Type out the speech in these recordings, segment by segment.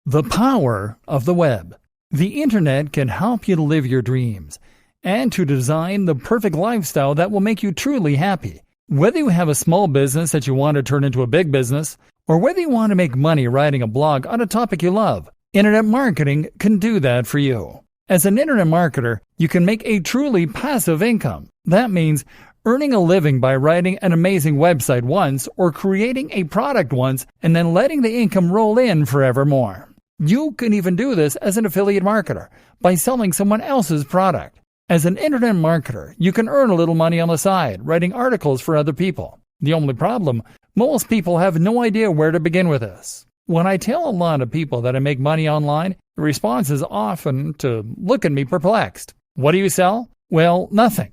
The power of the web. The internet can help you to live your dreams and to design the perfect lifestyle that will make you truly happy. Whether you have a small business that you want to turn into a big business, or whether you want to make money writing a blog on a topic you love, internet marketing can do that for you. As an internet marketer, you can make a truly passive income. That means earning a living by writing an amazing website once or creating a product once and then letting the income roll in forevermore. You can even do this as an affiliate marketer by selling someone else's product. As an internet marketer, you can earn a little money on the side, writing articles for other people. The only problem, most people have no idea where to begin with this. When I tell a lot of people that I make money online, the response is often to look at me perplexed. What do you sell? Well, nothing.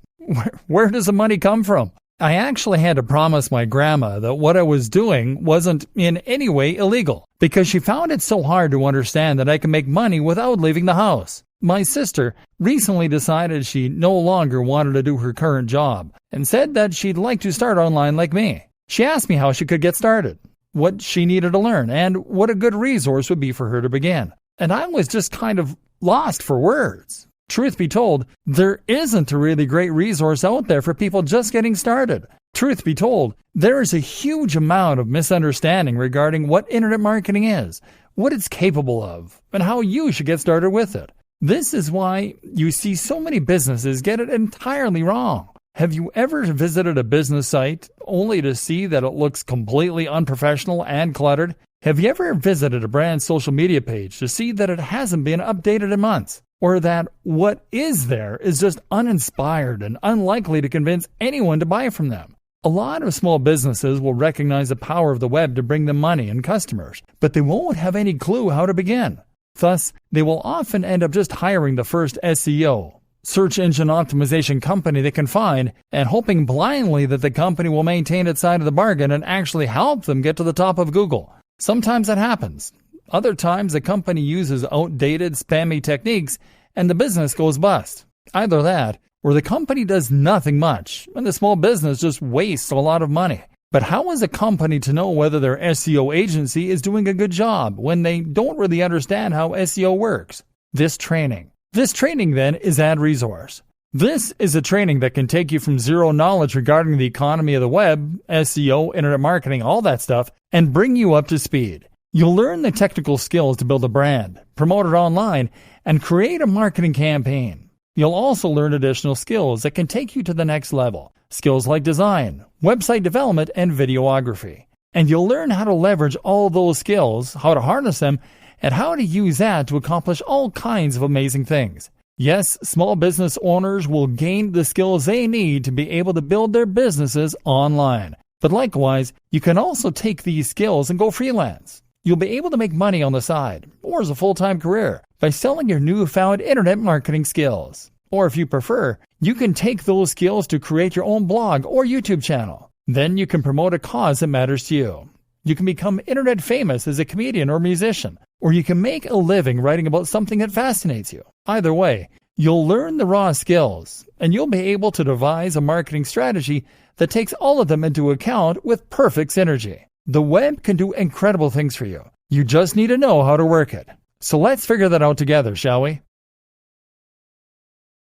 Where does the money come from? I actually had to promise my grandma that what I was doing wasn't in any way illegal, because she found it so hard to understand that I can make money without leaving the house. My sister recently decided she no longer wanted to do her current job and said that she'd like to start online like me. She asked me how she could get started, what she needed to learn, and what a good resource would be for her to begin. And I was just kind of lost for words. Truth be told, there isn't a really great resource out there for people just getting started. Truth be told, there is a huge amount of misunderstanding regarding what internet marketing is, what it's capable of, and how you should get started with it. This is why you see so many businesses get it entirely wrong. Have you ever visited a business site only to see that it looks completely unprofessional and cluttered? Have you ever visited a brand's social media page to see that it hasn't been updated in months? Or that what is there is just uninspired and unlikely to convince anyone to buy from them? A lot of small businesses will recognize the power of the web to bring them money and customers, but they won't have any clue how to begin. Thus, they will often end up just hiring the first SEO, search engine optimization company they can find, and hoping blindly that the company will maintain its side of the bargain and actually help them get to the top of Google. Sometimes that happens. Other times, the company uses outdated, spammy techniques, and the business goes bust. Either that, or the company does nothing much, and the small business just wastes a lot of money. But how is a company to know whether their SEO agency is doing a good job when they don't really understand how SEO works? This training then is AdResource. This is a training that can take you from zero knowledge regarding the economy of the web, SEO, internet marketing, all that stuff, and bring you up to speed. You'll learn the technical skills to build a brand, promote it online, and create a marketing campaign. You'll also learn additional skills that can take you to the next level. Skills like design, website development, and videography. And you'll learn how to leverage all those skills, how to harness them, and how to use that to accomplish all kinds of amazing things. Yes, small business owners will gain the skills they need to be able to build their businesses online. But likewise, you can also take these skills and go freelance. You'll be able to make money on the side, or as a full-time career, by selling your newfound internet marketing skills. Or if you prefer, you can take those skills to create your own blog or YouTube channel. Then you can promote a cause that matters to you. You can become internet famous as a comedian or musician, or you can make a living writing about something that fascinates you. Either way, you'll learn the raw skills, and you'll be able to devise a marketing strategy that takes all of them into account with perfect synergy. The web can do incredible things for you. You just need to know how to work it. So let's figure that out together, shall we?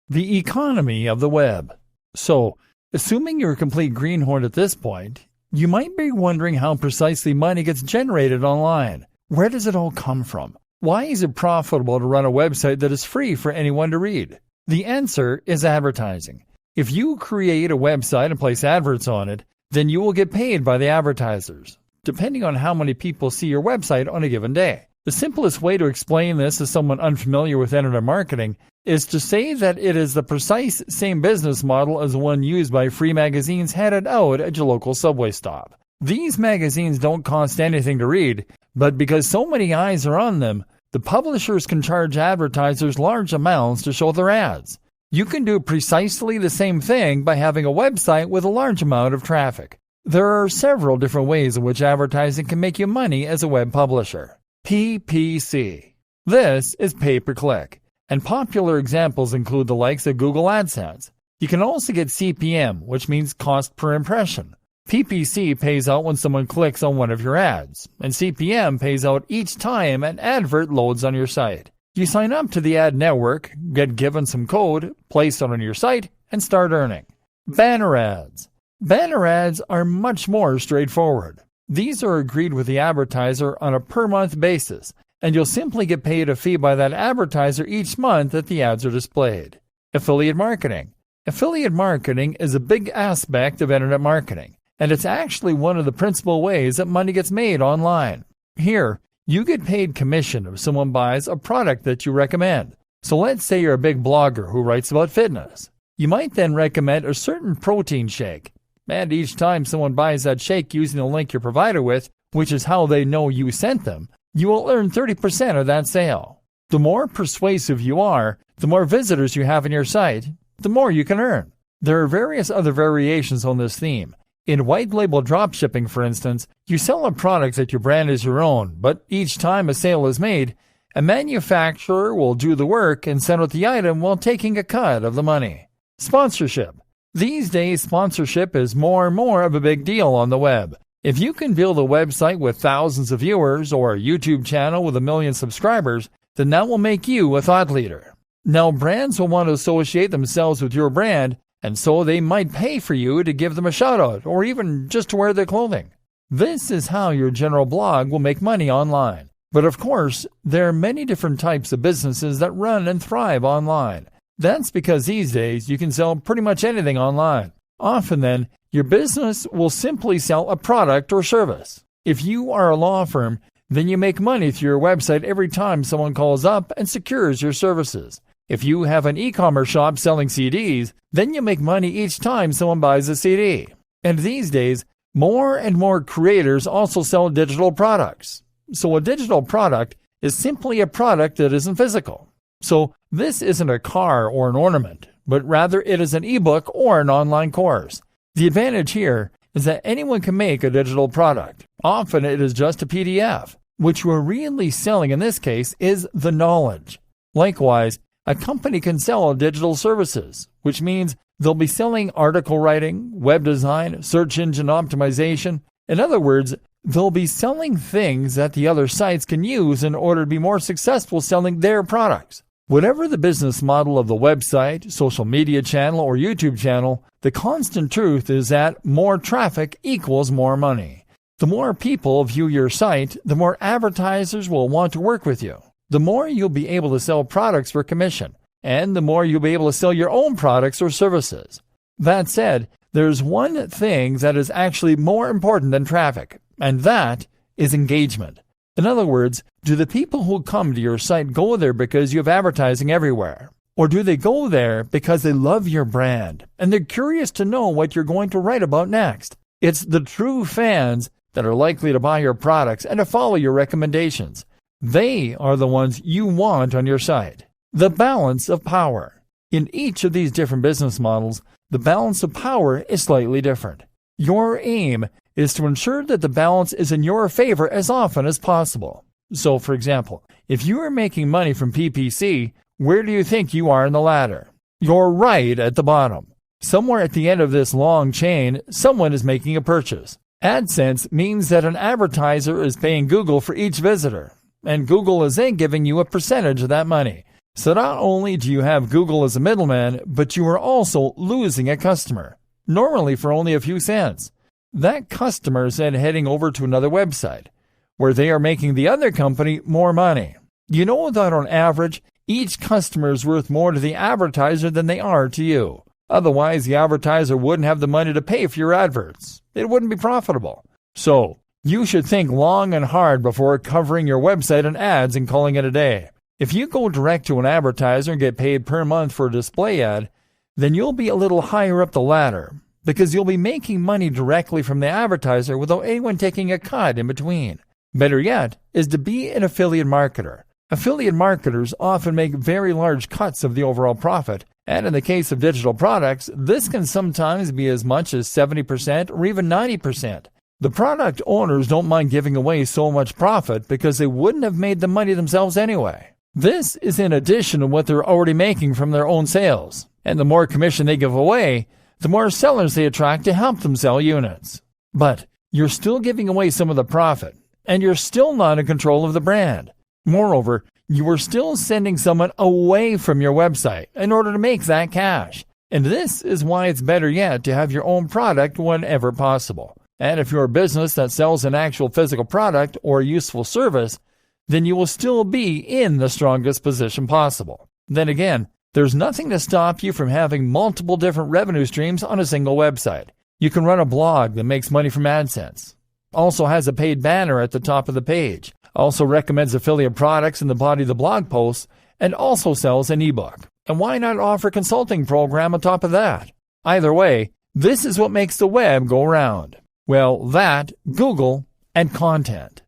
The economy of the web. So, assuming you're a complete greenhorn at this point, you might be wondering how precisely money gets generated online. Where does it all come from? Why is it profitable to run a website that is free for anyone to read? The answer is advertising. If you create a website and place adverts on it, then you will get paid by the advertisers, depending on how many people see your website on a given day. The simplest way to explain this to someone unfamiliar with internet marketing is to say that it is the precise same business model as the one used by free magazines handed out at your local subway stop. These magazines don't cost anything to read, but because so many eyes are on them, the publishers can charge advertisers large amounts to show their ads. You can do precisely the same thing by having a website with a large amount of traffic. There are several different ways in which advertising can make you money as a web publisher. PPC. This is pay-per-click, and popular examples include the likes of Google AdSense. You can also get CPM, which means cost per impression. PPC pays out when someone clicks on one of your ads, and CPM pays out each time an advert loads on your site. You sign up to the ad network, get given some code, place it on your site, and start earning. Banner ads. Banner ads are much more straightforward. These are agreed with the advertiser on a per-month basis, and you'll simply get paid a fee by that advertiser each month that the ads are displayed. Affiliate marketing. Affiliate marketing is a big aspect of internet marketing, and it's actually one of the principal ways that money gets made online. Here, you get paid commission if someone buys a product that you recommend. So let's say you're a big blogger who writes about fitness. You might then recommend a certain protein shake, and each time someone buys that shake using the link you're provided with, which is how they know you sent them, you will earn 30% of that sale. The more persuasive you are, the more visitors you have on your site, the more you can earn. There are various other variations on this theme. In white label dropshipping, for instance, you sell a product that you brand as your own, but each time a sale is made, a manufacturer will do the work and send out the item while taking a cut of the money. Sponsorship. These days, sponsorship is more and more of a big deal on the web. If you can build a website with thousands of viewers or a YouTube channel with 1 million subscribers, then that will make you a thought leader. Now, brands will want to associate themselves with your brand, and so they might pay for you to give them a shout-out or even just to wear their clothing. This is how your general blog will make money online. But of course, there are many different types of businesses that run and thrive online. That's because these days you can sell pretty much anything online. Often then, your business will simply sell a product or service. If you are a law firm, then you make money through your website every time someone calls up and secures your services. If you have an e-commerce shop selling CDs, then you make money each time someone buys a CD. And these days, more and more creators also sell digital products. So a digital product is simply a product that isn't physical. So this isn't a car or an ornament, but rather it is an ebook or an online course. The advantage here is that anyone can make a digital product. Often it is just a PDF. What you are really selling in this case is the knowledge. Likewise, a company can sell digital services, which means they'll be selling article writing, web design, search engine optimization. In other words, they'll be selling things that the other sites can use in order to be more successful selling their products. Whatever the business model of the website, social media channel, or YouTube channel, the constant truth is that more traffic equals more money. The more people view your site, the more advertisers will want to work with you. The more you'll be able to sell products for commission, and the more you'll be able to sell your own products or services. That said, there's one thing that is actually more important than traffic, and that is engagement. In other words, do the people who come to your site go there because you have advertising everywhere? Or do they go there because they love your brand and they're curious to know what you're going to write about next? It's the true fans that are likely to buy your products and to follow your recommendations. They are the ones you want on your site. The balance of power. In each of these different business models, the balance of power is slightly different. Your aim is to ensure that the balance is in your favor as often as possible. So, for example, if you are making money from PPC, where do you think you are in the ladder? You're right at the bottom. Somewhere at the end of this long chain, someone is making a purchase. AdSense means that an advertiser is paying Google for each visitor, and Google is then giving you a percentage of that money. So not only do you have Google as a middleman, but you are also losing a customer, normally for only a few cents. That customer is then heading over to another website, where they are making the other company more money. You know that on average, each customer is worth more to the advertiser than they are to you. Otherwise, the advertiser wouldn't have the money to pay for your adverts. It wouldn't be profitable. So, you should think long and hard before covering your website and ads and calling it a day. If you go direct to an advertiser and get paid per month for a display ad, then you'll be a little higher up the ladder, because you'll be making money directly from the advertiser without anyone taking a cut in between. Better yet is to be an affiliate marketer. Affiliate marketers often make very large cuts of the overall profit, and in the case of digital products, this can sometimes be as much as 70% or even 90%. The product owners don't mind giving away so much profit because they wouldn't have made the money themselves anyway. This is in addition to what they're already making from their own sales, and the more commission they give away, the more sellers they attract to help them sell units. But you're still giving away some of the profit, and you're still not in control of the brand. Moreover, you are still sending someone away from your website in order to make that cash. And this is why it's better yet to have your own product whenever possible. And if you're a business that sells an actual physical product or useful service, then you will still be in the strongest position possible. Then again, there's nothing to stop you from having multiple different revenue streams on a single website. You can run a blog that makes money from AdSense, also has a paid banner at the top of the page, also recommends affiliate products in the body of the blog posts, and also sells an ebook. And why not offer a consulting program on top of that? Either way, this is what makes the web go round. Well, that, Google, and content.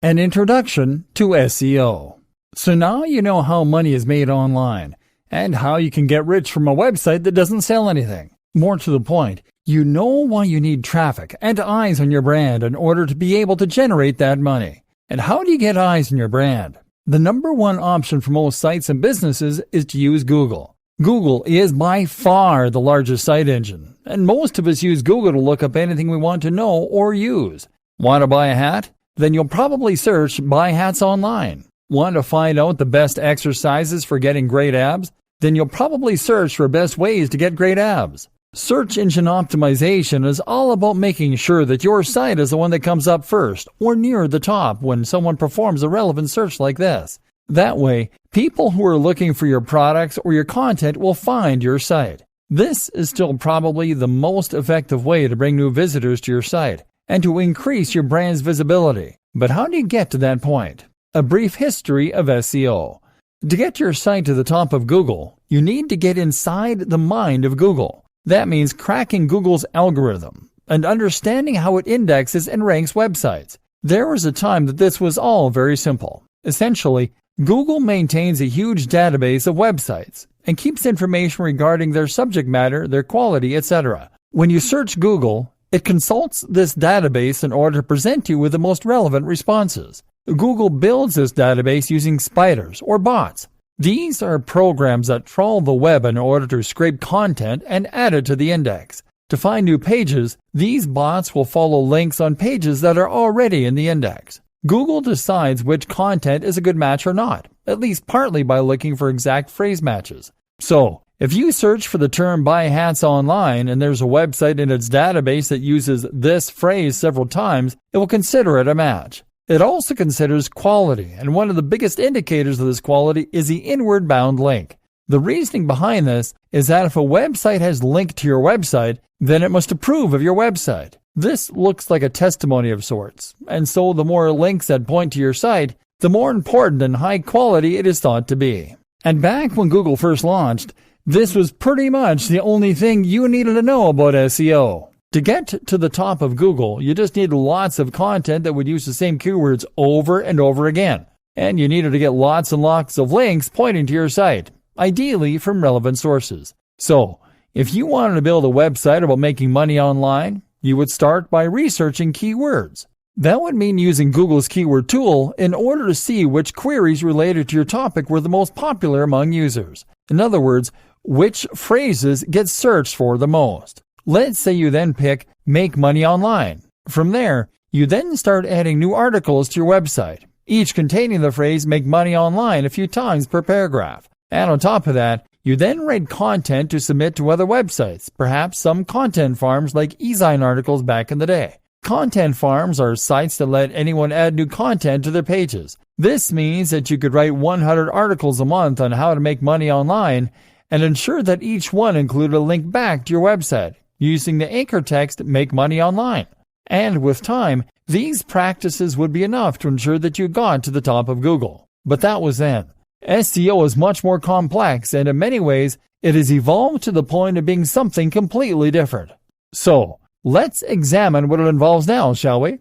An introduction to SEO. So now you know how money is made online, and how you can get rich from a website that doesn't sell anything. More to the point, you know why you need traffic and eyes on your brand in order to be able to generate that money. And how do you get eyes on your brand? The number one option for most sites and businesses is to use Google. Google is by far the largest site engine, and most of us use Google to look up anything we want to know or use. Want to buy a hat? Then you'll probably search Buy Hats online. Want to find out the best exercises for getting great abs? Then you'll probably search for best ways to get great abs. Search engine optimization is all about making sure that your site is the one that comes up first or near the top when someone performs a relevant search like this. That way, people who are looking for your products or your content will find your site. This is still probably the most effective way to bring new visitors to your site and to increase your brand's visibility. But how do you get to that point? A brief history of SEO. To get your site to the top of Google, you need to get inside the mind of Google. That means cracking Google's algorithm and understanding how it indexes and ranks websites. There was a time that this was all very simple. Essentially, Google maintains a huge database of websites and keeps information regarding their subject matter, their quality, etc. When you search Google, it consults this database in order to present you with the most relevant responses. Google builds this database using spiders or bots. These are programs that trawl the web in order to scrape content and add it to the index. To find new pages, these bots will follow links on pages that are already in the index. Google decides which content is a good match or not, at least partly by looking for exact phrase matches. So, if you search for the term buy hats online and there's a website in its database that uses this phrase several times, it will consider it a match. It also considers quality, and one of the biggest indicators of this quality is the inward bound link. The reasoning behind this is that if a website has linked to your website, then it must approve of your website. This looks like a testimony of sorts, and so the more links that point to your site, the more important and high quality it is thought to be. And back when Google first launched, this was pretty much the only thing you needed to know about SEO. To get to the top of Google, you just needed lots of content that would use the same keywords over and over again. And you needed to get lots and lots of links pointing to your site, ideally from relevant sources. So, if you wanted to build a website about making money online, you would start by researching keywords. That would mean using Google's keyword tool in order to see which queries related to your topic were the most popular among users. In other words, which phrases get searched for the most. Let's say you then pick Make Money Online. From there, you then start adding new articles to your website, each containing the phrase Make Money Online a few times per paragraph. And on top of that, you then write content to submit to other websites, perhaps some content farms like eZine articles back in the day. Content farms are sites that let anyone add new content to their pages. This means that you could write 100 articles a month on how to make money online and ensure that each one included a link back to your website, using the anchor text Make Money Online. And with time, these practices would be enough to ensure that you got to the top of Google. But that was then. SEO is much more complex, and in many ways, it has evolved to the point of being something completely different. So, let's examine what it involves now, shall we?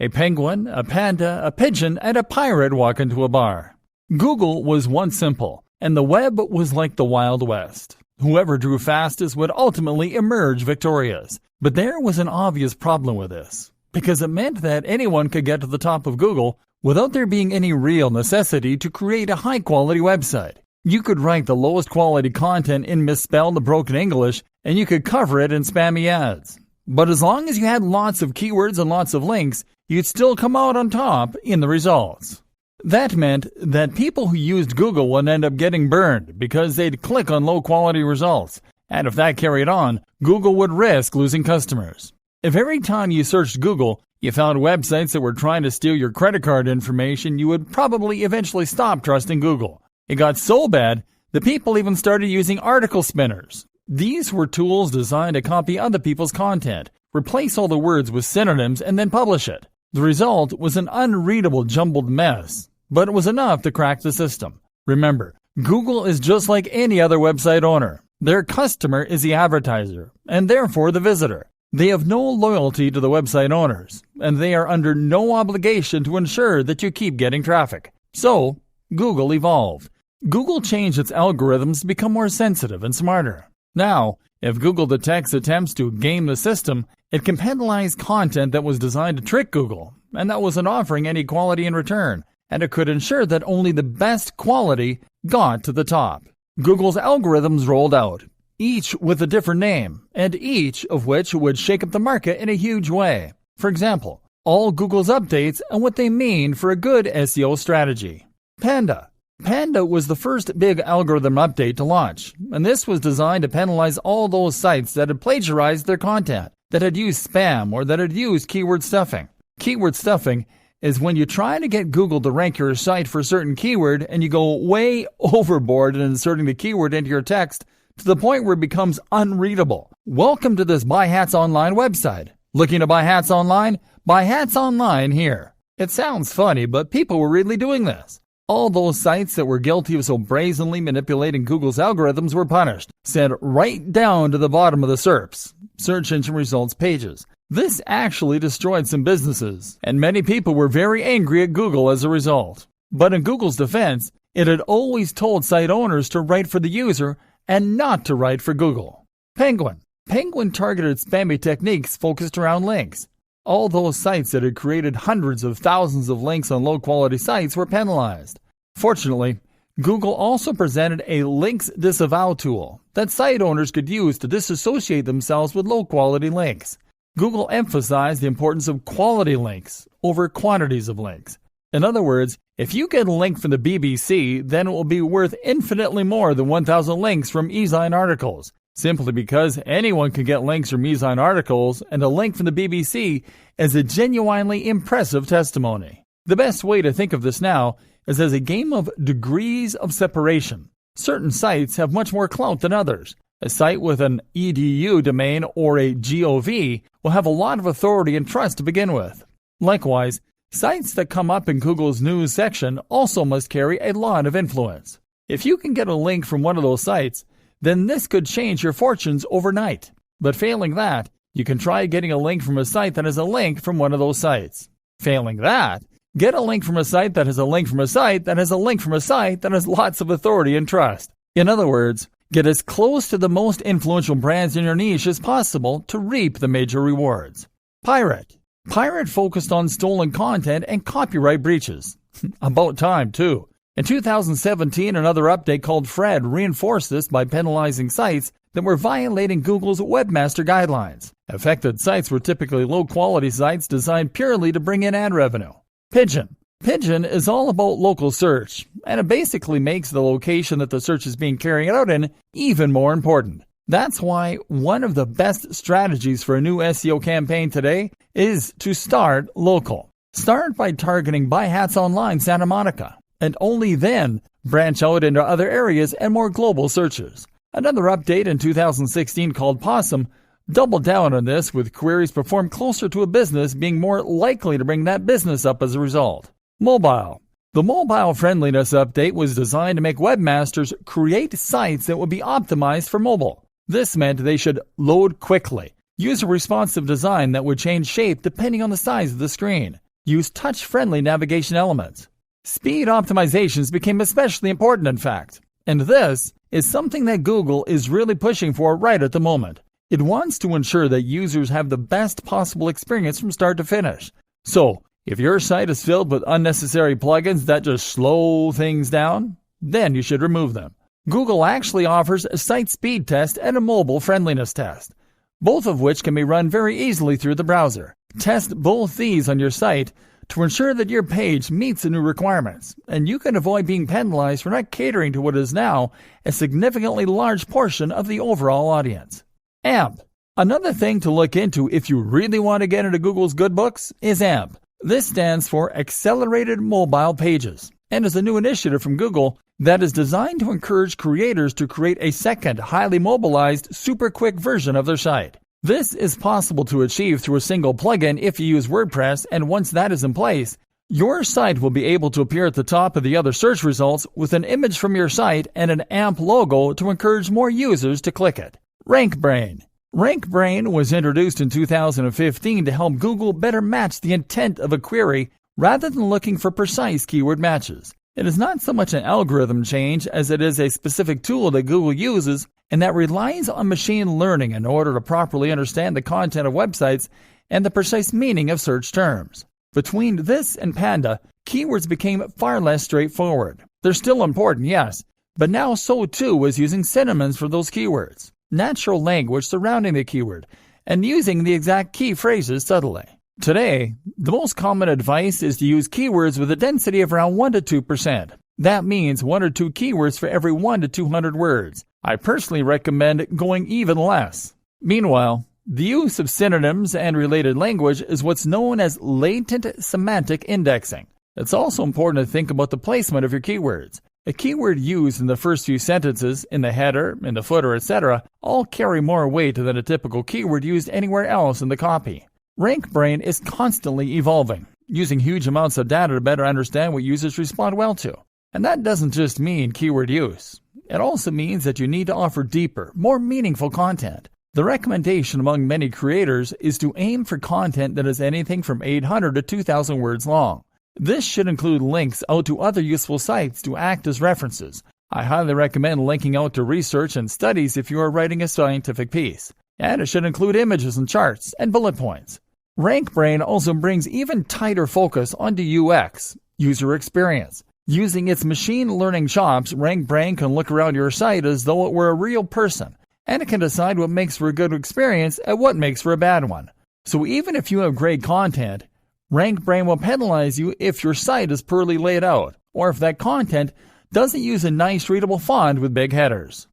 A penguin, a panda, a pigeon, and a pirate walk into a bar. Google was once simple, and the web was like the Wild West. Whoever drew fastest would ultimately emerge victorious. But there was an obvious problem with this, because it meant that anyone could get to the top of Google without there being any real necessity to create a high-quality website. You could write the lowest quality content in misspelled broken English, and you could cover it in spammy ads. But as long as you had lots of keywords and lots of links, you'd still come out on top in the results. That meant that people who used Google would end up getting burned because they'd click on low-quality results. And if that carried on, Google would risk losing customers. If every time you searched Google, you found websites that were trying to steal your credit card information, you would probably eventually stop trusting Google. It got so bad that people even started using article spinners. These were tools designed to copy other people's content, replace all the words with synonyms, and then publish it. The result was an unreadable jumbled mess, but it was enough to crack the system. Remember, Google is just like any other website owner. Their customer is the advertiser, and therefore the visitor. They have no loyalty to the website owners, and they are under no obligation to ensure that you keep getting traffic. So, Google evolved. Google changed its algorithms to become more sensitive and smarter. Now, if Google detects attempts to game the system, it can penalize content that was designed to trick Google, and that wasn't offering any quality in return, and it could ensure that only the best quality got to the top. Google's algorithms rolled out, each with a different name, and each of which would shake up the market in a huge way. For example, all Google's updates and what they mean for a good SEO strategy. Panda. Panda was the first big algorithm update to launch, and this was designed to penalize all those sites that had plagiarized their content, that had used spam, or that had used keyword stuffing. Keyword stuffing is when you try to get Google to rank your site for a certain keyword and you go way overboard in inserting the keyword into your text to the point where it becomes unreadable. Welcome to this Buy Hats Online website. Looking to buy hats online? Buy hats online here. It sounds funny, but people were really doing this. All those sites that were guilty of so brazenly manipulating Google's algorithms were punished, sent right down to the bottom of the SERPs, search engine results pages. This actually destroyed some businesses, and many people were very angry at Google as a result. But in Google's defense, it had always told site owners to write for the user and not to write for Google. Penguin. Penguin targeted spammy techniques focused around links. All those sites that had created hundreds of thousands of links on low-quality sites were penalized. Fortunately, Google also presented a links disavow tool that site owners could use to disassociate themselves with low-quality links. Google emphasized the importance of quality links over quantities of links. In other words, if you get a link from the BBC, then it will be worth infinitely more than 1,000 links from eZine articles, simply because anyone can get links from eZine articles, and a link from the BBC is a genuinely impressive testimony. The best way to think of this now is as a game of degrees of separation. Certain sites have much more clout than others. A site with an .edu domain or a .gov will have a lot of authority and trust to begin with. Likewise, sites that come up in Google's news section also must carry a lot of influence. If you can get a link from one of those sites, then this could change your fortunes overnight. But failing that, you can try getting a link from a site that has a link from one of those sites. Failing that, get a link from a site that has a link from a site that has a link from a site that has lots of authority and trust. In other words, get as close to the most influential brands in your niche as possible to reap the major rewards. Pirate. Pirate focused on stolen content and copyright breaches. About time, too. In 2017, another update called Fred reinforced this by penalizing sites that were violating Google's webmaster guidelines. Affected sites were typically low-quality sites designed purely to bring in ad revenue. Pigeon. Pigeon is all about local search, and it basically makes the location that the search is being carried out in even more important. That's why one of the best strategies for a new SEO campaign today is to start local. Start by targeting Buy Hats Online Santa Monica, and only then branch out into other areas and more global searches. Another update in 2016 called Possum doubled down on this, with queries performed closer to a business being more likely to bring that business up as a result. Mobile. The mobile friendliness update was designed to make webmasters create sites that would be optimized for mobile. This meant they should load quickly, use a responsive design that would change shape depending on the size of the screen, use touch-friendly navigation elements. Speed optimizations became especially important, in fact, and this is something that Google is really pushing for right at the moment. It wants to ensure that users have the best possible experience from start to finish. So, if your site is filled with unnecessary plugins that just slow things down, then you should remove them. Google actually offers a site speed test and a mobile friendliness test, both of which can be run very easily through the browser. Test both these on your site to ensure that your page meets the new requirements, and you can avoid being penalized for not catering to what is now a significantly large portion of the overall audience. AMP. Another thing to look into if you really want to get into Google's good books is AMP. This stands for Accelerated Mobile Pages, and is a new initiative from Google that is designed to encourage creators to create a second, highly mobilized, super quick version of their site. This is possible to achieve through a single plugin if you use WordPress, and once that is in place, your site will be able to appear at the top of the other search results with an image from your site and an AMP logo to encourage more users to click it. RankBrain. RankBrain was introduced in 2015 to help Google better match the intent of a query rather than looking for precise keyword matches. It is not so much an algorithm change as it is a specific tool that Google uses and that relies on machine learning in order to properly understand the content of websites and the precise meaning of search terms. Between this and Panda, keywords became far less straightforward. They're still important, yes, but now so too is using synonyms for those keywords, natural language surrounding the keyword, and using the exact key phrases subtly. Today, the most common advice is to use keywords with a density of around 1 to 2%. That means 1 or 2 keywords for every 1 to 200 words. I personally recommend going even less. Meanwhile, the use of synonyms and related language is what's known as latent semantic indexing. It's also important to think about the placement of your keywords. A keyword used in the first few sentences, in the header, in the footer, etc., all carry more weight than a typical keyword used anywhere else in the copy. RankBrain is constantly evolving, using huge amounts of data to better understand what users respond well to. And that doesn't just mean keyword use. It also means that you need to offer deeper, more meaningful content. The recommendation among many creators is to aim for content that is anything from 800 to 2,000 words long. This should include links out to other useful sites to act as references. I highly recommend linking out to research and studies if you are writing a scientific piece. And it should include images and charts and bullet points. RankBrain also brings even tighter focus onto UX, user experience. Using its machine learning chops, RankBrain can look around your site as though it were a real person, and it can decide what makes for a good experience and what makes for a bad one. So even if you have great content, RankBrain will penalize you if your site is poorly laid out, or if that content doesn't use a nice readable font with big headers.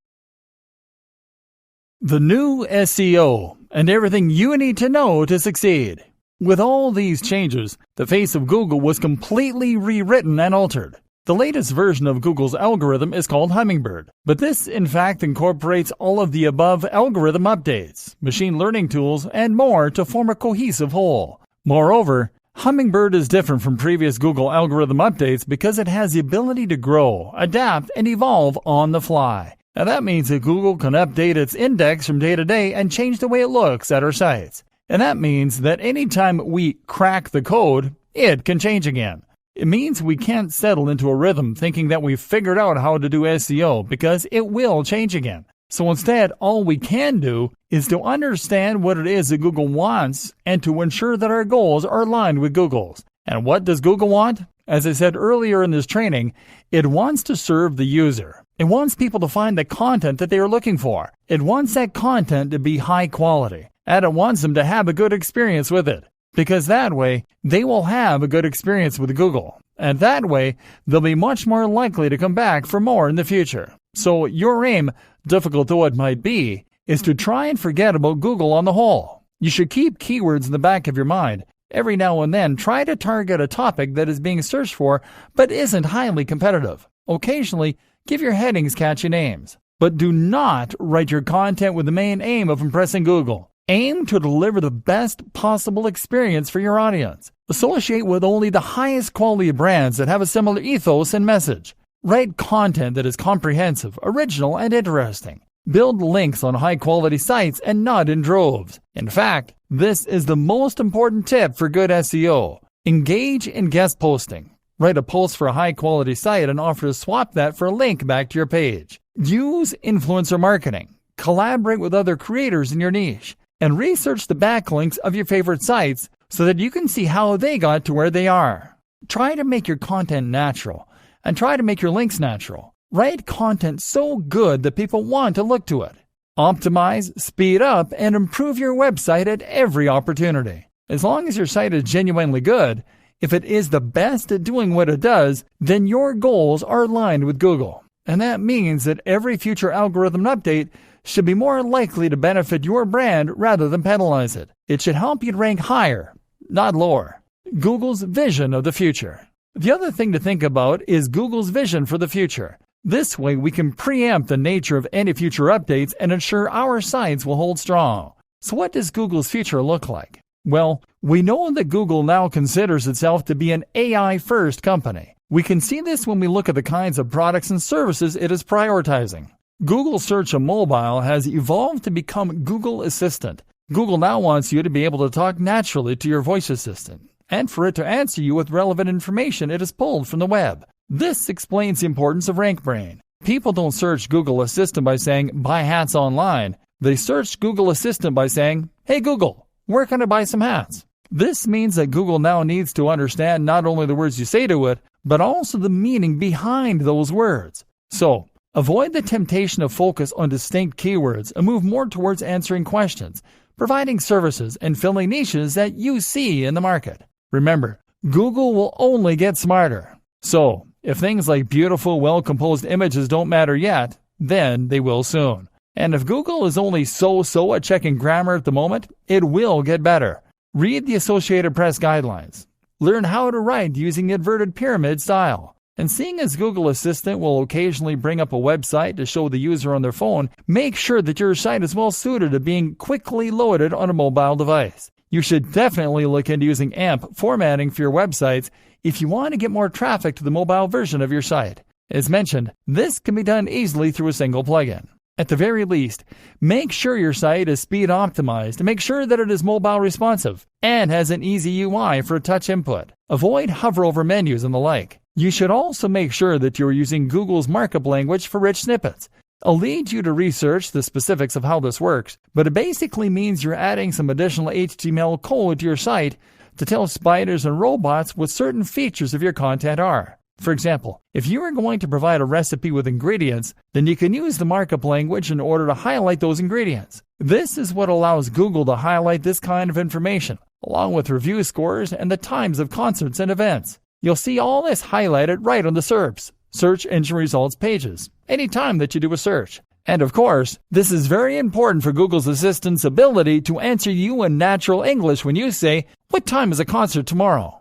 The new SEO, and everything you need to know to succeed. With all these changes, the face of Google was completely rewritten and altered. The latest version of Google's algorithm is called Hummingbird, but this in fact incorporates all of the above algorithm updates, machine learning tools, and more to form a cohesive whole. Moreover, Hummingbird is different from previous Google algorithm updates because it has the ability to grow, adapt, and evolve on the fly. And that means that Google can update its index from day to day and change the way it looks at our sites. And that means that anytime we crack the code, it can change again. It means we can't settle into a rhythm thinking that we've figured out how to do SEO because it will change again. So instead, all we can do is to understand what it is that Google wants and to ensure that our goals are aligned with Google's. And what does Google want? As I said earlier in this training, it wants to serve the user. It wants people to find the content that they are looking for. It wants that content to be high quality. And it wants them to have a good experience with it. Because that way, they will have a good experience with Google. And that way, they'll be much more likely to come back for more in the future. So your aim, difficult though it might be, is to try and forget about Google on the whole. You should keep keywords in the back of your mind. Every now and then, try to target a topic that is being searched for but isn't highly competitive. Occasionally, give your headings catchy names. But do not write your content with the main aim of impressing Google. Aim to deliver the best possible experience for your audience. Associate with only the highest quality brands that have a similar ethos and message. Write content that is comprehensive, original, and interesting. Build links on high-quality sites and not in droves. In fact, this is the most important tip for good SEO. Engage in guest posting. Write a post for a high-quality site and offer to swap that for a link back to your page. Use influencer marketing. Collaborate with other creators in your niche. And research the backlinks of your favorite sites so that you can see how they got to where they are. Try to make your content natural, and try to make your links natural. Write content so good that people want to look to it. Optimize, speed up, and improve your website at every opportunity. As long as your site is genuinely good, if it is the best at doing what it does, then your goals are aligned with Google. And that means that every future algorithm update should be more likely to benefit your brand rather than penalize it. It should help you rank higher, not lower. Google's vision of the future. The other thing to think about is Google's vision for the future. This way we can preempt the nature of any future updates and ensure our sites will hold strong. So what does Google's future look like? Well, we know that Google now considers itself to be an AI-first company. We can see this when we look at the kinds of products and services it is prioritizing. Google Search on mobile has evolved to become Google Assistant. Google now wants you to be able to talk naturally to your voice assistant, and for it to answer you with relevant information it has pulled from the web. This explains the importance of RankBrain. People don't search Google Assistant by saying, buy hats online. They search Google Assistant by saying, hey Google, where can I buy some hats? This means that Google now needs to understand not only the words you say to it, but also the meaning behind those words. So, avoid the temptation of focus on distinct keywords and move more towards answering questions, providing services, and filling niches that you see in the market. Remember, Google will only get smarter. So, if things like beautiful, well-composed images don't matter yet, then they will soon. And if Google is only so-so at checking grammar at the moment, it will get better. Read the Associated Press guidelines. Learn how to write using the inverted pyramid style. And seeing as Google Assistant will occasionally bring up a website to show the user on their phone, make sure that your site is well suited to being quickly loaded on a mobile device. You should definitely look into using AMP formatting for your websites if you want to get more traffic to the mobile version of your site. As mentioned, this can be done easily through a single plugin. At the very least, make sure your site is speed optimized and make sure that it is mobile responsive and has an easy UI for touch input. Avoid hover over menus and the like. You should also make sure that you are using Google's markup language for rich snippets. I'll lead you to research the specifics of how this works, but it basically means you're adding some additional HTML code to your site to tell spiders and robots what certain features of your content are. For example, if you are going to provide a recipe with ingredients, then you can use the markup language in order to highlight those ingredients. This is what allows Google to highlight this kind of information, along with review scores and the times of concerts and events. You'll see all this highlighted right on the SERPs, Search Engine Results pages, anytime that you do a search. And of course, this is very important for Google's Assistant's ability to answer you in natural English when you say, what time is a concert tomorrow?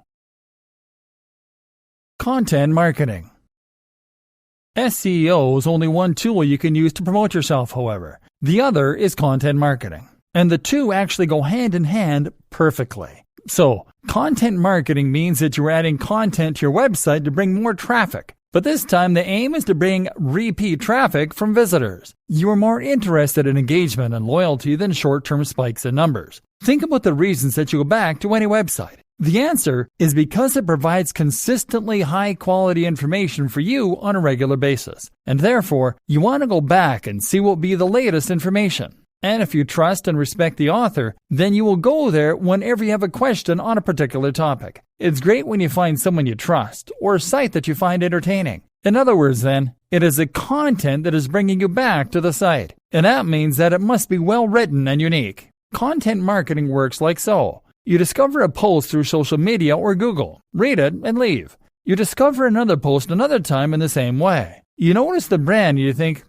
Content marketing. SEO is only one tool you can use to promote yourself, however. The other is content marketing. And the two actually go hand in hand perfectly. So, content marketing means that you're adding content to your website to bring more traffic. But this time the aim is to bring repeat traffic from visitors. You are more interested in engagement and loyalty than short-term spikes in numbers. Think about the reasons that you go back to any website. The answer is because it provides consistently high-quality information for you on a regular basis. And therefore, you want to go back and see what will be the latest information. And if you trust and respect the author, then you will go there whenever you have a question on a particular topic. It's great when you find someone you trust or a site that you find entertaining. In other words, then, it is the content that is bringing you back to the site. And that means that it must be well written and unique. Content marketing works like so. You discover a post through social media or Google, read it, and leave. You discover another post another time in the same way. You notice the brand and you think,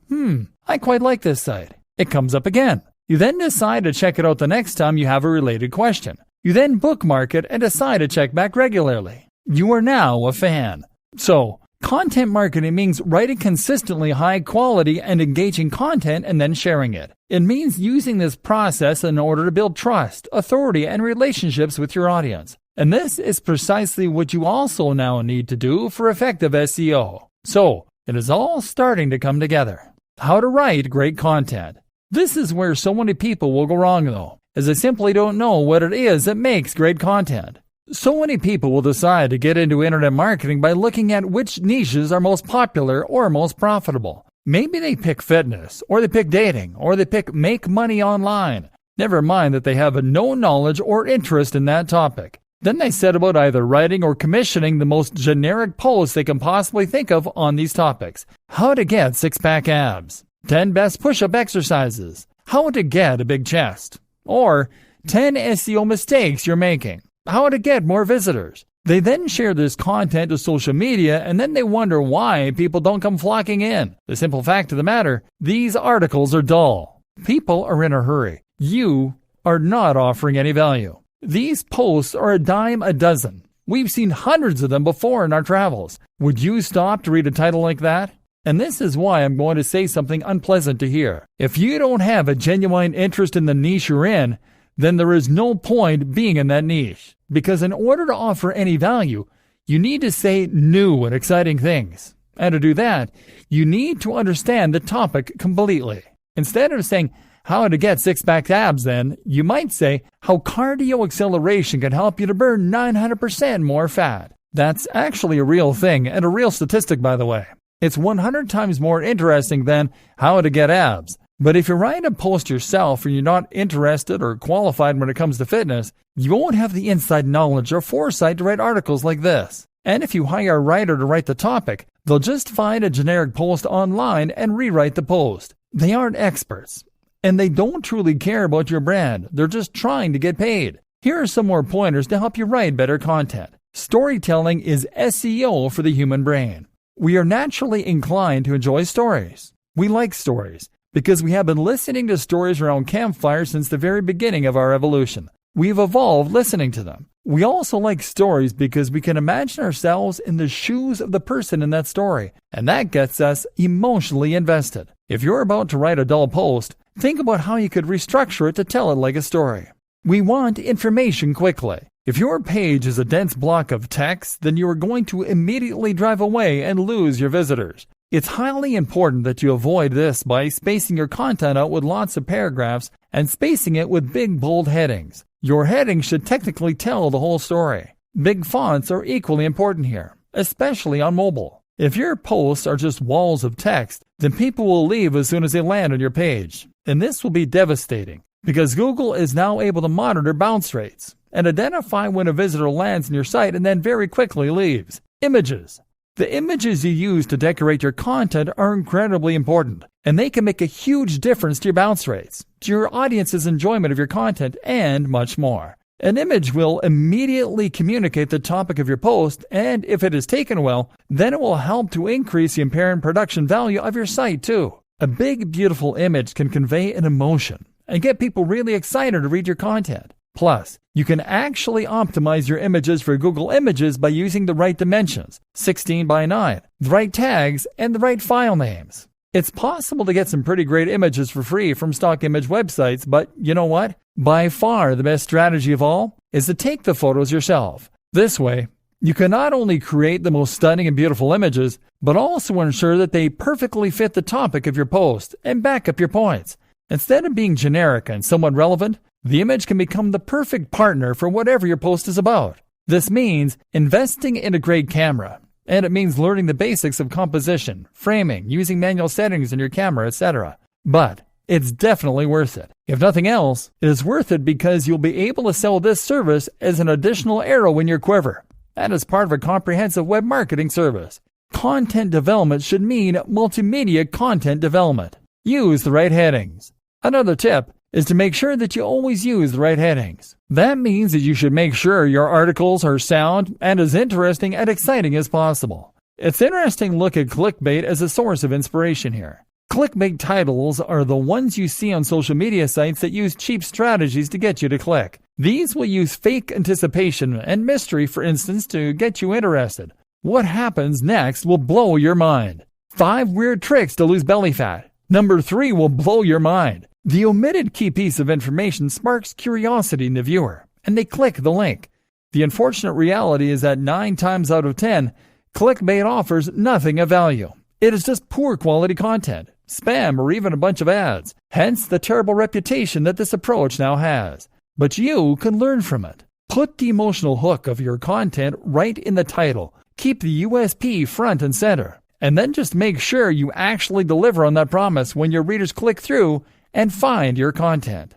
I quite like this site. It comes up again. You then decide to check it out the next time you have a related question. You then bookmark it and decide to check back regularly. You are now a fan. So, content marketing means writing consistently high quality and engaging content and then sharing it. It means using this process in order to build trust, authority, and relationships with your audience. And this is precisely what you also now need to do for effective SEO. So, it is all starting to come together. How to write great content. This is where so many people will go wrong though, as they simply don't know what it is that makes great content. So many people will decide to get into internet marketing by looking at which niches are most popular or most profitable. Maybe they pick fitness, or they pick dating, or they pick make money online. Never mind that they have no knowledge or interest in that topic. Then they set about either writing or commissioning the most generic posts they can possibly think of on these topics. How to get six-pack abs, 10 best push-up exercises, how to get a big chest, or 10 SEO mistakes you're making, how to get more visitors. They then share this content to social media, and then they wonder why people don't come flocking in. The simple fact of the matter, these articles are dull. People are in a hurry. You are not offering any value. These posts are a dime a dozen. We've seen hundreds of them before in our travels. Would you stop to read a title like that? And this is why I'm going to say something unpleasant to hear. If you don't have a genuine interest in the niche you're in, then there is no point being in that niche. Because in order to offer any value, you need to say new and exciting things. And to do that, you need to understand the topic completely. Instead of saying, how to get six-pack abs, then, you might say how cardio acceleration can help you to burn 900% more fat. That's actually a real thing, and a real statistic, by the way. It's 100 times more interesting than how to get abs. But if you write a post yourself and you're not interested or qualified when it comes to fitness, you won't have the inside knowledge or foresight to write articles like this. And if you hire a writer to write the topic, they'll just find a generic post online and rewrite the post. They aren't experts. And they don't truly care about your brand. They're just trying to get paid. Here are some more pointers to help you write better content. Storytelling is SEO for the human brain. We are naturally inclined to enjoy stories. We like stories because we have been listening to stories around campfires since the very beginning of our evolution. We've evolved listening to them. We also like stories because we can imagine ourselves in the shoes of the person in that story, and that gets us emotionally invested. If you're about to write a dull post, think about how you could restructure it to tell it like a story. We want information quickly. If your page is a dense block of text, then you are going to immediately drive away and lose your visitors. It's highly important that you avoid this by spacing your content out with lots of paragraphs and spacing it with big, bold headings. Your heading should technically tell the whole story. Big fonts are equally important here, especially on mobile. If your posts are just walls of text, then people will leave as soon as they land on your page. And this will be devastating, because Google is now able to monitor bounce rates and identify when a visitor lands on your site and then very quickly leaves. Images. The images you use to decorate your content are incredibly important, and they can make a huge difference to your bounce rates, to your audience's enjoyment of your content, and much more. An image will immediately communicate the topic of your post, and if it is taken well, then it will help to increase the apparent production value of your site too. A big, beautiful image can convey an emotion and get people really excited to read your content. Plus, you can actually optimize your images for Google Images by using the right dimensions, 16 by 9, the right tags, and the right file names. It's possible to get some pretty great images for free from stock image websites, but you know what? By far the best strategy of all is to take the photos yourself. This way, you can not only create the most stunning and beautiful images, but also ensure that they perfectly fit the topic of your post and back up your points. Instead of being generic and somewhat relevant, the image can become the perfect partner for whatever your post is about. This means investing in a great camera, and it means learning the basics of composition, framing, using manual settings in your camera, etc. But it's definitely worth it. If nothing else, it is worth it because you'll be able to sell this service as an additional arrow in your quiver, and as part of a comprehensive web marketing service. Content development should mean multimedia content development. Use the right headings. Another tip is to make sure that you always use the right headings. That means that you should make sure your articles are sound and as interesting and exciting as possible. It's interesting to look at clickbait as a source of inspiration here. Clickbait titles are the ones you see on social media sites that use cheap strategies to get you to click. These will use fake anticipation and mystery, for instance, to get you interested. What happens next will blow your mind. 5 weird tricks to lose belly fat. Number 3 will blow your mind. The omitted key piece of information sparks curiosity in the viewer, and they click the link. The unfortunate reality is that 9 times out of 10, clickbait offers nothing of value. It is just poor quality content, spam, or even a bunch of ads. Hence the terrible reputation that this approach now has. But you can learn from it. Put the emotional hook of your content right in the title. Keep the USP front and center. And then just make sure you actually deliver on that promise when your readers click through and find your content.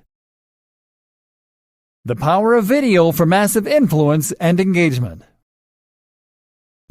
The power of video for massive influence and engagement.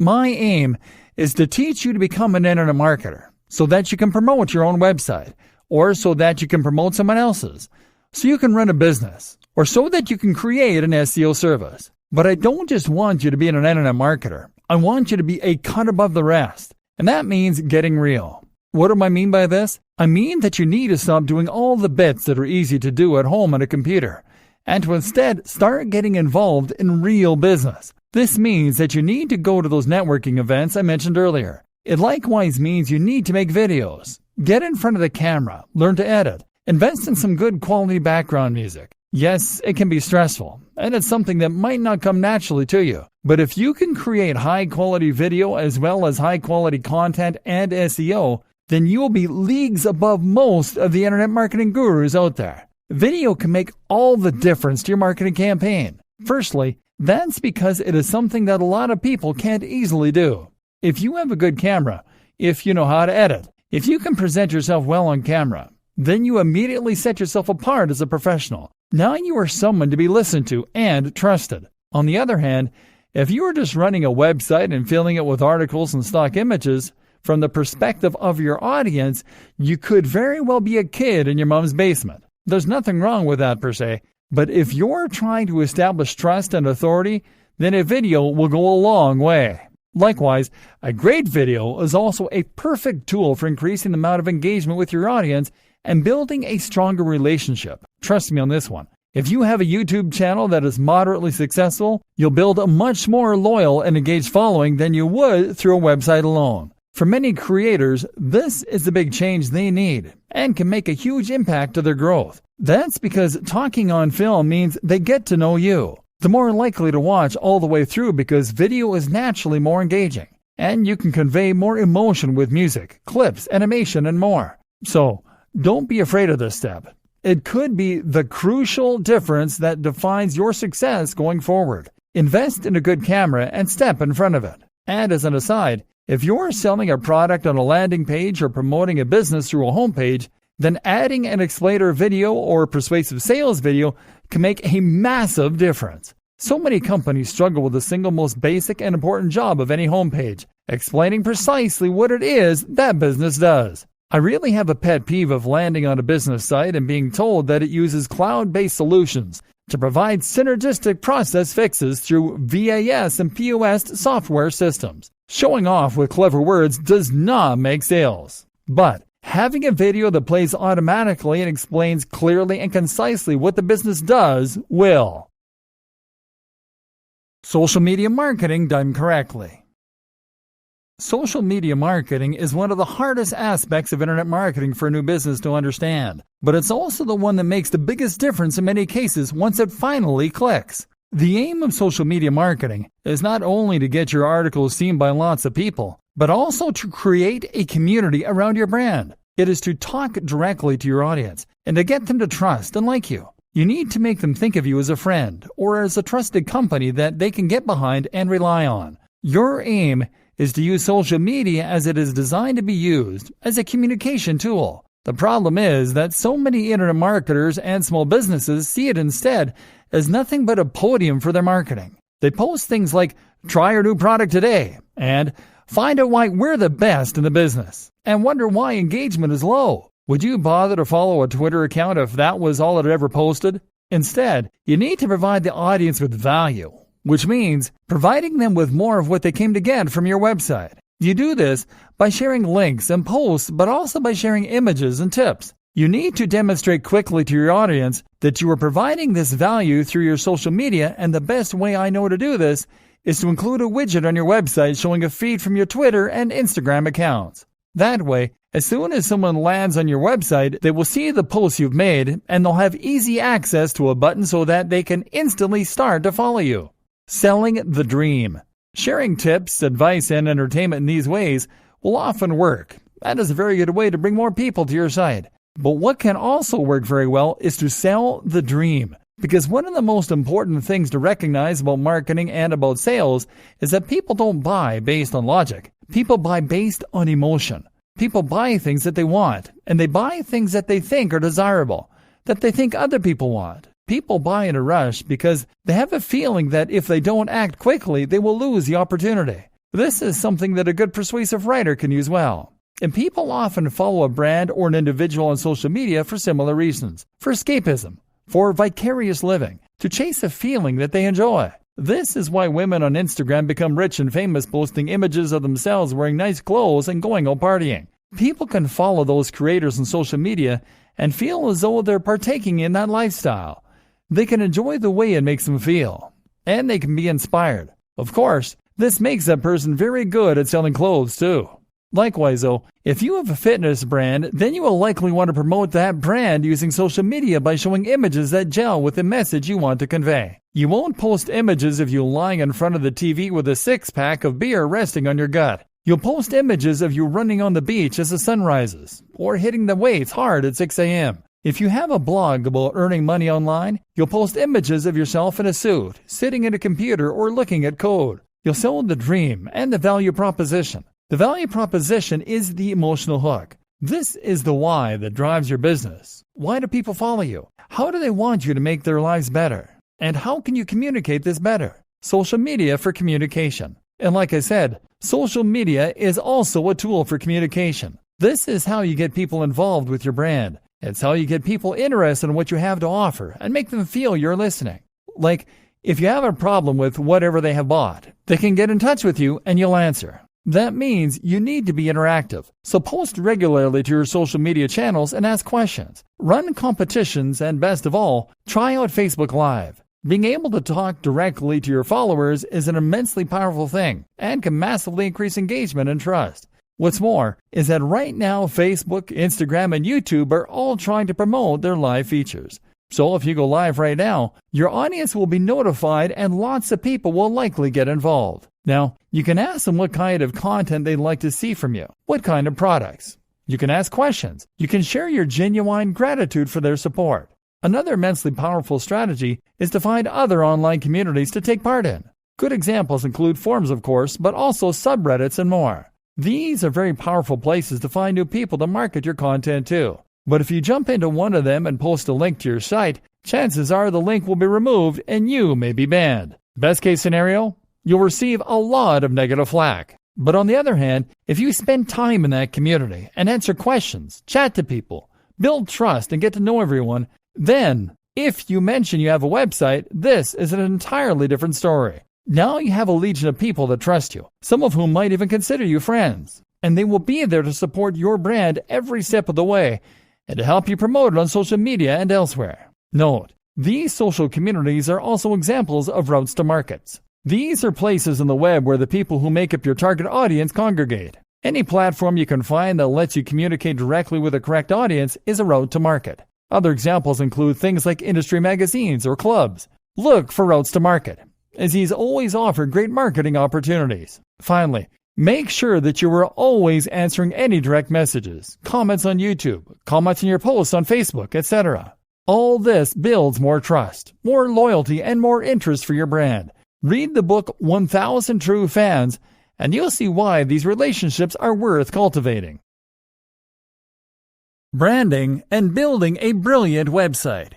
My aim is to teach you to become an internet marketer so that you can promote your own website, or so that you can promote someone else's, so you can run a business, or so that you can create an SEO service. But I don't just want you to be an internet marketer. I want you to be a cut above the rest, and that means getting real. What do I mean by this? I mean that you need to stop doing all the bits that are easy to do at home on a computer, and to instead start getting involved in real business. This means that you need to go to those networking events I mentioned earlier. It likewise means you need to make videos. Get in front of the camera, learn to edit, invest in some good quality background music. Yes, it can be stressful, and it's something that might not come naturally to you. But if you can create high quality video as well as high quality content and SEO, then you will be leagues above most of the internet marketing gurus out there. Video can make all the difference to your marketing campaign. Firstly, that's because it is something that a lot of people can't easily do. If you have a good camera, if you know how to edit, if you can present yourself well on camera, then you immediately set yourself apart as a professional. Now you are someone to be listened to and trusted. On the other hand, if you are just running a website and filling it with articles and stock images, from the perspective of your audience, you could very well be a kid in your mom's basement. There's nothing wrong with that per se, but if you're trying to establish trust and authority, then a video will go a long way. Likewise, a great video is also a perfect tool for increasing the amount of engagement with your audience and building a stronger relationship. Trust me on this one. If you have a YouTube channel that is moderately successful, you'll build a much more loyal and engaged following than you would through a website alone. For many creators, this is the big change they need and can make a huge impact to their growth. That's because talking on film means they get to know you. They're more likely to watch all the way through because video is naturally more engaging, and you can convey more emotion with music, clips, animation, and more. So, don't be afraid of this step. It could be the crucial difference that defines your success going forward. Invest in a good camera and step in front of it. And as an aside, if you're selling a product on a landing page or promoting a business through a homepage, then adding an explainer video or persuasive sales video can make a massive difference. So many companies struggle with the single most basic and important job of any homepage, explaining precisely what it is that business does. I really have a pet peeve of landing on a business site and being told that it uses cloud-based solutions to provide synergistic process fixes through VAS and POS software systems. Showing off with clever words does not make sales. But having a video that plays automatically and explains clearly and concisely what the business does will. Social media marketing done correctly. Social media marketing is one of the hardest aspects of internet marketing for a new business to understand, but it's also the one that makes the biggest difference in many cases once it finally clicks. The aim of social media marketing is not only to get your articles seen by lots of people, but also to create a community around your brand. It is to talk directly to your audience and to get them to trust and like you. You need to make them think of you as a friend or as a trusted company that they can get behind and rely on. Your aim is to use social media as it is designed to be used as a communication tool. The problem is that so many internet marketers and small businesses see it instead as nothing but a podium for their marketing. They post things like, "Try our new product today," and "Find out why we're the best in the business," and wonder why engagement is low. Would you bother to follow a Twitter account if that was all it ever posted? Instead, you need to provide the audience with value, which means providing them with more of what they came to get from your website. You do this by sharing links and posts, but also by sharing images and tips. You need to demonstrate quickly to your audience that you are providing this value through your social media, and the best way I know to do this is to include a widget on your website showing a feed from your Twitter and Instagram accounts. That way, as soon as someone lands on your website, they will see the posts you've made, and they'll have easy access to a button so that they can instantly start to follow you. Selling the dream. Sharing tips, advice, and entertainment in these ways will often work. That is a very good way to bring more people to your site. But what can also work very well is to sell the dream. Because one of the most important things to recognize about marketing and about sales is that people don't buy based on logic. People buy based on emotion. People buy things that they want, and they buy things that they think are desirable, that they think other people want. People buy in a rush because they have a feeling that if they don't act quickly, they will lose the opportunity. This is something that a good persuasive writer can use well. And people often follow a brand or an individual on social media for similar reasons. For escapism, for vicarious living, to chase a feeling that they enjoy. This is why women on Instagram become rich and famous posting images of themselves wearing nice clothes and going out partying. People can follow those creators on social media and feel as though they're partaking in that lifestyle. They can enjoy the way it makes them feel. And they can be inspired. Of course, this makes that person very good at selling clothes too. Likewise though, if you have a fitness brand, then you will likely want to promote that brand using social media by showing images that gel with the message you want to convey. You won't post images of you lying in front of the TV with a six-pack of beer resting on your gut. You'll post images of you running on the beach as the sun rises, or hitting the weights hard at 6 a.m. If you have a blog about earning money online, you'll post images of yourself in a suit, sitting at a computer or looking at code. You'll sell the dream and the value proposition. The value proposition is the emotional hook. This is the why that drives your business. Why do people follow you? How do they want you to make their lives better? And how can you communicate this better? Social media for communication. And like I said, social media is also a tool for communication. This is how you get people involved with your brand. It's how you get people interested in what you have to offer and make them feel you're listening. Like, if you have a problem with whatever they have bought, they can get in touch with you and you'll answer. That means you need to be interactive. So post regularly to your social media channels and ask questions. Run competitions and best of all, try out Facebook Live. Being able to talk directly to your followers is an immensely powerful thing and can massively increase engagement and trust. What's more is that right now Facebook, Instagram, and YouTube are all trying to promote their live features. So if you go live right now, your audience will be notified and lots of people will likely get involved. Now, you can ask them what kind of content they'd like to see from you, what kind of products. You can ask questions. You can share your genuine gratitude for their support. Another immensely powerful strategy is to find other online communities to take part in. Good examples include forums, of course, but also subreddits and more. These are very powerful places to find new people to market your content to. But if you jump into one of them and post a link to your site, chances are the link will be removed and you may be banned. Best case scenario, you'll receive a lot of negative flack. But on the other hand, if you spend time in that community and answer questions, chat to people, build trust and get to know everyone, then if you mention you have a website, this is an entirely different story. Now you have a legion of people that trust you, some of whom might even consider you friends, and they will be there to support your brand every step of the way and to help you promote it on social media and elsewhere. Note, these social communities are also examples of routes to markets. These are places on the web where the people who make up your target audience congregate. Any platform you can find that lets you communicate directly with the correct audience is a route to market. Other examples include things like industry magazines or clubs. Look for routes to market, as these always offer great marketing opportunities. Finally, make sure that you are always answering any direct messages, comments on YouTube, comments in your posts on Facebook, etc. All this builds more trust, more loyalty, and more interest for your brand. Read the book 1000 True Fans, and you'll see why these relationships are worth cultivating. Branding and building a brilliant website.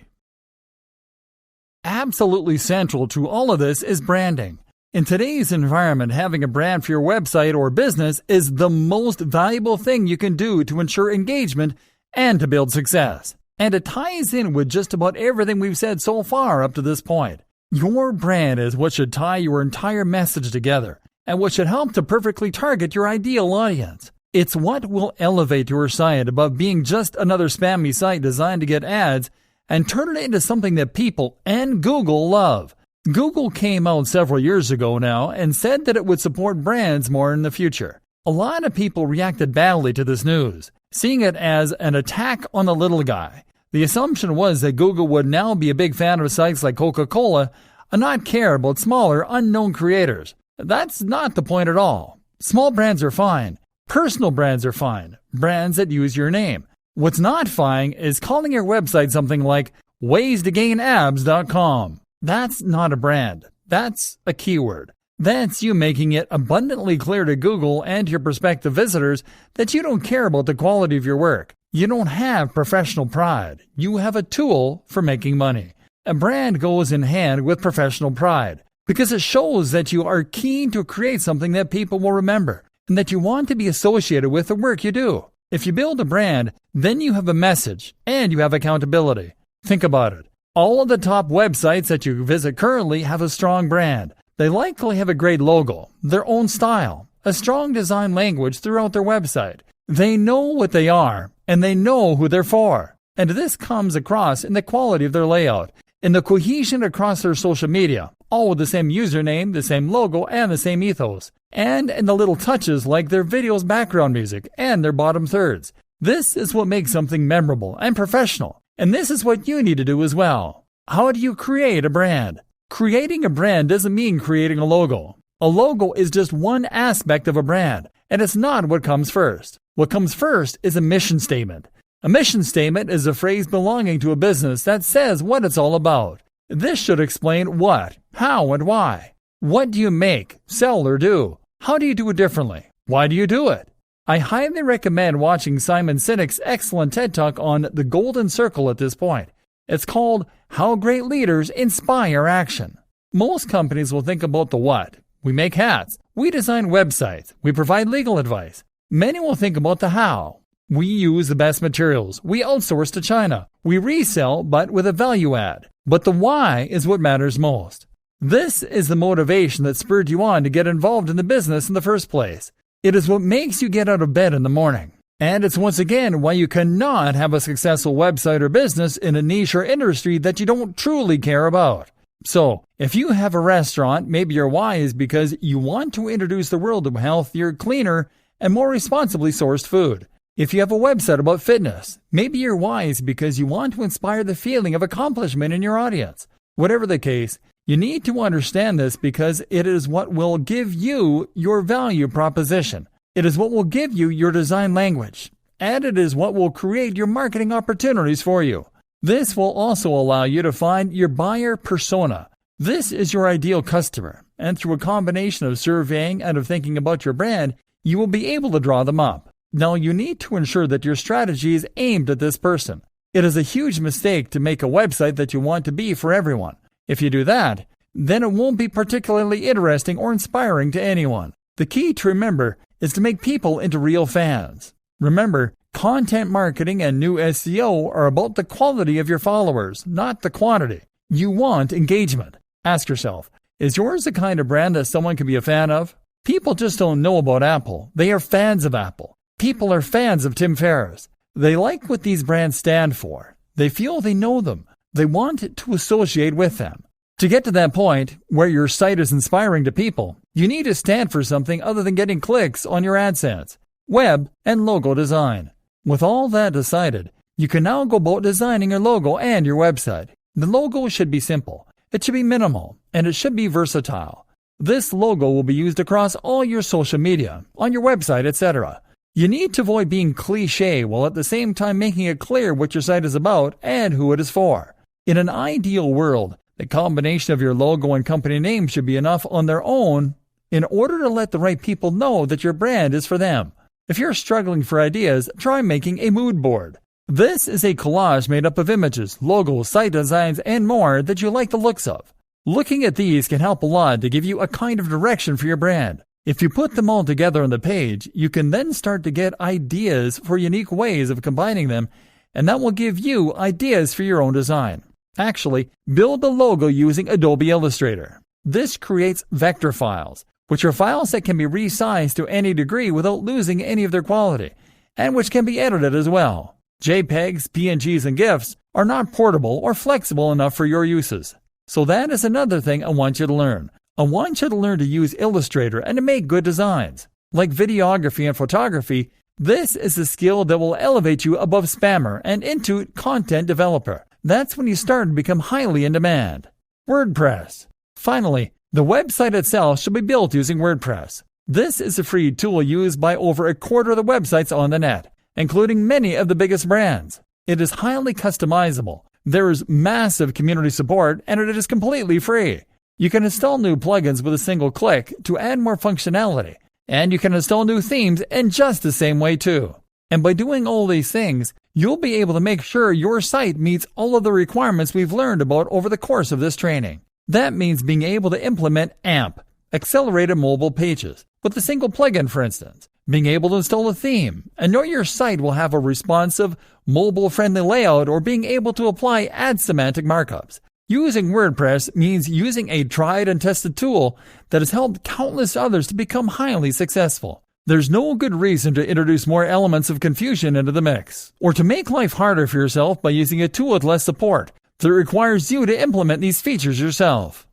Absolutely central to all of this is branding. In today's environment, having a brand for your website or business is the most valuable thing you can do to ensure engagement and to build success. And it ties in with just about everything we've said so far up to this point. Your brand is what should tie your entire message together and what should help to perfectly target your ideal audience. It's what will elevate your site above being just another spammy site designed to get ads and turn it into something that people and Google love. Google came out several years ago now and said that it would support brands more in the future. A lot of people reacted badly to this news, seeing it as an attack on the little guy. The assumption was that Google would now be a big fan of sites like Coca-Cola and not care about smaller, unknown creators. That's not the point at all. Small brands are fine. Personal brands are fine. Brands that use your name. What's not fine is calling your website something like ways-to-gain-abs.com. That's not a brand. That's a keyword. That's you making it abundantly clear to Google and your prospective visitors that you don't care about the quality of your work. You don't have professional pride. You have a tool for making money. A brand goes in hand with professional pride because it shows that you are keen to create something that people will remember and that you want to be associated with the work you do. If you build a brand, then you have a message and you have accountability. Think about it. All of the top websites that you visit currently have a strong brand. They likely have a great logo, their own style, a strong design language throughout their website. They know what they are, and they know who they're for. And this comes across in the quality of their layout, in the cohesion across their social media, all with the same username, the same logo, and the same ethos, and in the little touches like their video's background music and their bottom thirds. This is what makes something memorable and professional, and this is what you need to do as well. How do you create a brand? Creating a brand doesn't mean creating a logo. A logo is just one aspect of a brand, and it's not what comes first. What comes first is a mission statement. A mission statement is a phrase belonging to a business that says what it's all about. This should explain what, how, and why. What do you make, sell, or do? How do you do it differently? Why do you do it? I highly recommend watching Simon Sinek's excellent TED Talk on the Golden Circle at this point. It's called How Great Leaders Inspire Action. Most companies will think about the what. We make hats. We design websites. We provide legal advice. Many will think about the how. We use the best materials. We outsource to China. We resell, but with a value add. But the why is what matters most. This is the motivation that spurred you on to get involved in the business in the first place. It is what makes you get out of bed in the morning. And it's once again why you cannot have a successful website or business in a niche or industry that you don't truly care about. So, if you have a restaurant, maybe your why is because you want to introduce the world to healthier, cleaner, and more responsibly sourced food. If you have a website about fitness, maybe your why is because you want to inspire the feeling of accomplishment in your audience. Whatever the case, you need to understand this because it is what will give you your value proposition. It is what will give you your design language. And it is what will create your marketing opportunities for you. This will also allow you to find your buyer persona. This is your ideal customer. And through a combination of surveying and of thinking about your brand, you will be able to draw them up. Now, you need to ensure that your strategy is aimed at this person. It is a huge mistake to make a website that you want to be for everyone. If you do that, then it won't be particularly interesting or inspiring to anyone. The key to remember is to make people into real fans. Remember, content marketing and new SEO are about the quality of your followers, not the quantity. You want engagement. Ask yourself, is yours the kind of brand that someone can be a fan of? People just don't know about Apple. They are fans of Apple. People are fans of Tim Ferriss. They like what these brands stand for. They feel they know them. They want to associate with them. To get to that point where your site is inspiring to people, you need to stand for something other than getting clicks on your AdSense, web, and logo design. With all that decided, you can now go about designing your logo and your website. The logo should be simple, it should be minimal, and it should be versatile. This logo will be used across all your social media, on your website, etc. You need to avoid being cliché while at the same time making it clear what your site is about and who it is for. In an ideal world, the combination of your logo and company name should be enough on their own in order to let the right people know that your brand is for them. If you're struggling for ideas, try making a mood board. This is a collage made up of images, logos, site designs, and more that you like the looks of. Looking at these can help a lot to give you a kind of direction for your brand. If you put them all together on the page, you can then start to get ideas for unique ways of combining them, and that will give you ideas for your own design. Actually, build the logo using Adobe Illustrator. This creates vector files, which are files that can be resized to any degree without losing any of their quality, and which can be edited as well. JPEGs, PNGs, and GIFs are not portable or flexible enough for your uses. So that is another thing I want you to learn. I want you to learn to use Illustrator and to make good designs. Like videography and photography, this is a skill that will elevate you above spammer and into content developer. That's when you start to become highly in demand. WordPress. Finally, the website itself should be built using WordPress. This is a free tool used by over a quarter of the websites on the net, including many of the biggest brands. It is highly customizable. There is massive community support, and it is completely free. You can install new plugins with a single click to add more functionality, and you can install new themes in just the same way too. And by doing all these things, you'll be able to make sure your site meets all of the requirements we've learned about over the course of this training. That means being able to implement AMP, Accelerated Mobile Pages, with a single plugin, for instance, being able to install a theme, and know your site will have a responsive, mobile-friendly layout, or being able to apply ad semantic markups. Using WordPress means using a tried and tested tool that has helped countless others to become highly successful. There's no good reason to introduce more elements of confusion into the mix, or to make life harder for yourself by using a tool with less support that requires you to implement these features yourself.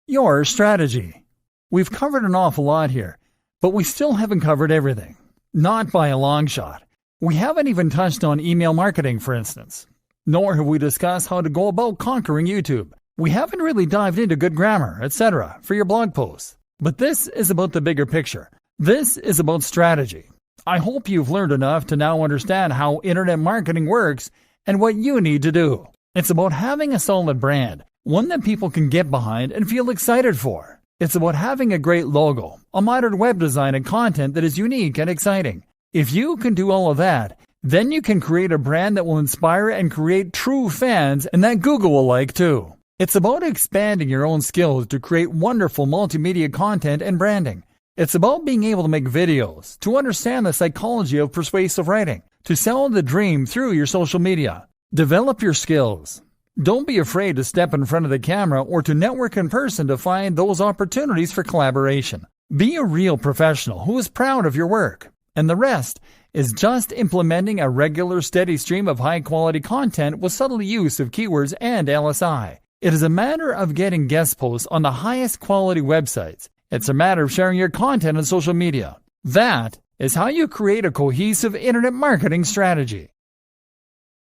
Your strategy. We've covered an awful lot here, but we still haven't covered everything. Not by a long shot. We haven't even touched on email marketing, for instance. Nor have we discussed how to go about conquering YouTube. We haven't really dived into good grammar, etc. for your blog posts. But this is about the bigger picture. This is about strategy. I hope you've learned enough to now understand how internet marketing works and what you need to do. It's about having a solid brand, one that people can get behind and feel excited for. It's about having a great logo, a modern web design, and content that is unique and exciting. If you can do all of that, then you can create a brand that will inspire and create true fans and that Google will like too. It's about expanding your own skills to create wonderful multimedia content and branding. It's about being able to make videos, to understand the psychology of persuasive writing, to sell the dream through your social media. Develop your skills. Don't be afraid to step in front of the camera or to network in person to find those opportunities for collaboration. Be a real professional who is proud of your work. And the rest is just implementing a regular, steady stream of high-quality content with subtle use of keywords and LSI. It is a matter of getting guest posts on the highest quality websites. It's a matter of sharing your content on social media. That is how you create a cohesive internet marketing strategy.